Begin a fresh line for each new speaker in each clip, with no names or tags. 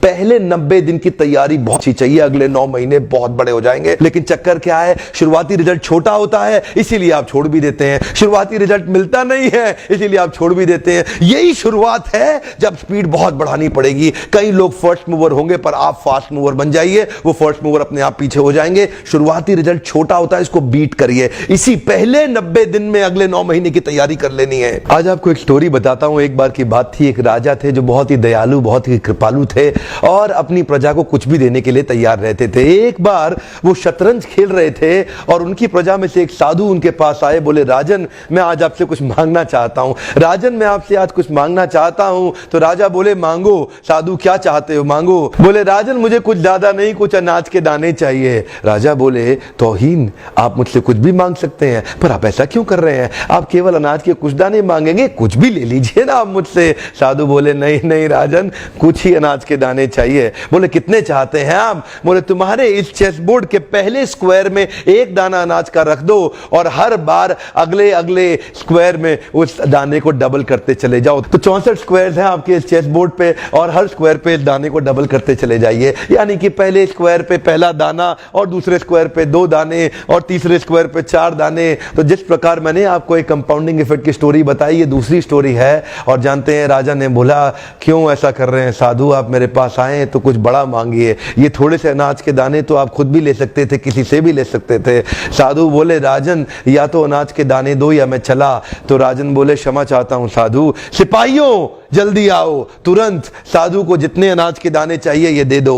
पहले 90 दिन की तैयारी बहुत अच्छी चाहिए, अगले 9 महीने बहुत बड़े हो जाएंगे। लेकिन चक्कर क्या है, शुरुआती रिजल्ट छोटा होता है, इसीलिए आप छोड़ भी देते हैं। शुरुआती रिजल्ट मिलता नहीं है, इसीलिए आप छोड़ भी देते हैं। यही शुरुआत है जब स्पीड बहुत बढ़ानी पड़ेगी। कई लोग फर्स्ट मूवर होंगे, पर आप फास्ट मूवर बन जाइए, वो फर्स्ट मूवर अपने आप पीछे हो जाएंगे। शुरुआती रिजल्ट छोटा होता है, इसको बीट करिए। इसी पहले 90 दिन में अगले 9 महीने की तैयारी कर लेनी है। आज आपको एक स्टोरी बताता हूं। एक बार की बात थी, एक राजा थे जो बहुत ही दयालु, बहुत ही कृपालु थे और अपनी प्रजा को कुछ भी देने के लिए तैयार रहते थे। एक बार वो शतरंज खेल रहे थे और उनकी प्रजा में से एक साधु उनके पास आए। बोले, राजन मैं आज आपसे कुछ मांगना चाहता हूं। राजन मैं आपसे आज कुछ मांगना चाहता हूं। तो राजा बोले, मांगो। साधु, क्या चाहते हो, मांगो। बोले, राजन मुझे कुछ ज्यादा नहीं, कुछ अनाज के दाने चाहिए। राजा बोले, तौहीन, आप मुझसे कुछ भी मांग सकते हैं, पर आप ऐसा क्यों कर रहे हैं? आप केवल अनाज के कुछ दाने मांगेंगे, कुछ भी ले लीजिए ना आप मुझसे। साधु बोले, नहीं नहीं राजन, कुछ ही अनाज के दाने चाहिए। बोले, कितने चाहते हैं आप? बोले, तुम्हारे इस चेस बोर्ड के पहले स्क्वायर में एक दाना अनाज का रख दो और हर बार अगले अगले स्क्वायर में उस दाने को डबल करते चले जाओ। तो 64 स्क्वायर्स हैं आपके इस चेस बोर्ड पे और हर स्क्वायर पे इस दाने को डबल करते चले जाइए। यानी कि पहले स्क्वायर पे पहला दाना और दूसरे स्क्वायर पे 2 दाने और तीसरे स्क्वायर पे 4 दाने। तो जिस प्रकार मैंने आपको एक कंपाउंडिंग इफेक्ट की स्टोरी बताई, ये दूसरी स्टोरी है। और जानते हैं, राजा ने बोला, क्यों ऐसा कर रहे हैं साधु, आप मेरे पास आए तो कुछ बड़ा मांगिए। ये थोड़े से अनाज के दाने तो आप खुद भी ले सकते थे, किसी से भी ले सकते थे। साधु बोले, राजन या तो अनाज के दाने दो या मैं चला। तो राजन बोले, क्षमा चाहता हूं साधु, सिपाहियों जल्दी आओ तुरंत, साधु को जितने अनाज के दाने चाहिए ये दे दो।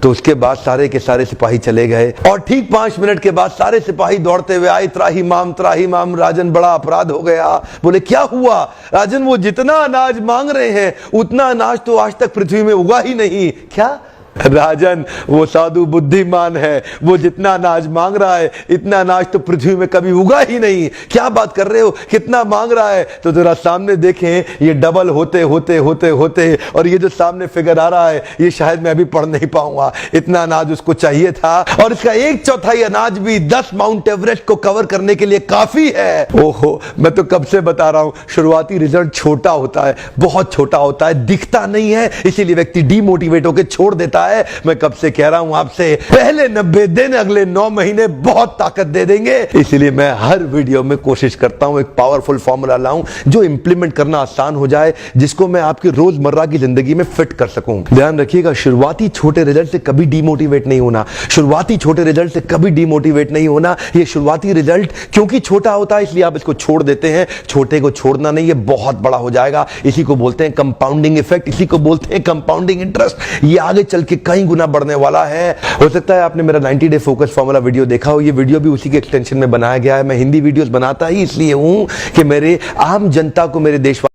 तो उसके बाद सारे के सारे सिपाही चले गए और ठीक 5 मिनट के बाद सारे सिपाही दौड़ते हुए आए, त्राही माम। राजन, बड़ा अपराध हो गया। बोले, क्या हुआ? राजन, वो जितना अनाज मांग रहे हैं उतना अनाज तो आज तक पृथ्वी में उगा ही नहीं। क्या? राजन, वो साधु बुद्धिमान है, वो जितना अनाज मांग रहा है इतना अनाज तो पृथ्वी में कभी उगा ही नहीं। क्या बात कर रहे हो, कितना मांग रहा है? तो जरा सामने देखें, ये डबल होते होते होते होते और ये जो सामने फिगर आ रहा है ये शायद मैं अभी पढ़ नहीं पाऊंगा। इतना अनाज उसको चाहिए था और इसका 1/4 अनाज भी 10 माउंट एवरेस्ट को कवर करने के लिए काफी है। ओहो, मैं तो कब से बता रहा हूं, शुरुआती रिजल्ट छोटा होता है, बहुत छोटा होता है, दिखता नहीं है, इसीलिए व्यक्ति डीमोटिवेट होकर छोड़ देता है। मैं कब से कह रहा हूं आपसे, पहले 90 दिन अगले 9 महीने बहुत ताकत दे देंगे। इसलिए मैं हर वीडियो में कोशिश करता हूं एक पावरफुल फॉर्मूला लाऊं जो इंप्लीमेंट करना आसान हो जाए, जिसको मैं आपकी रोजमर्रा की जिंदगी में फिट कर सकूं। ध्यान रखिएगा, शुरुआती छोटे रिजल्ट से कभी डीमोटिवेट नहीं होना। शुरुआती छोटे रिजल्ट से कभी डीमोटिवेट नहीं होना। ये शुरुआती रिजल्ट क्योंकि छोटा होता है इसलिए आप इसको छोड़ देते हैं। छोटे को छोड़ना नहीं, ये बहुत बड़ा हो जाएगा। इसी को बोलते हैं कंपाउंडिंग इफेक्ट, इसी को बोलते हैं कंपाउंडिंग इंटरेस्ट। ये आगे चल के कई गुना बढ़ने वाला है। हो सकता है आपने मेरा 90 डे फोकस फॉर्मूला वीडियो देखा हो। ये वीडियो भी उसी के एक्सटेंशन में बनाया गया है। मैं हिंदी वीडियोस बनाता ही इसलिए हूं कि मेरे आम जनता को, मेरे देश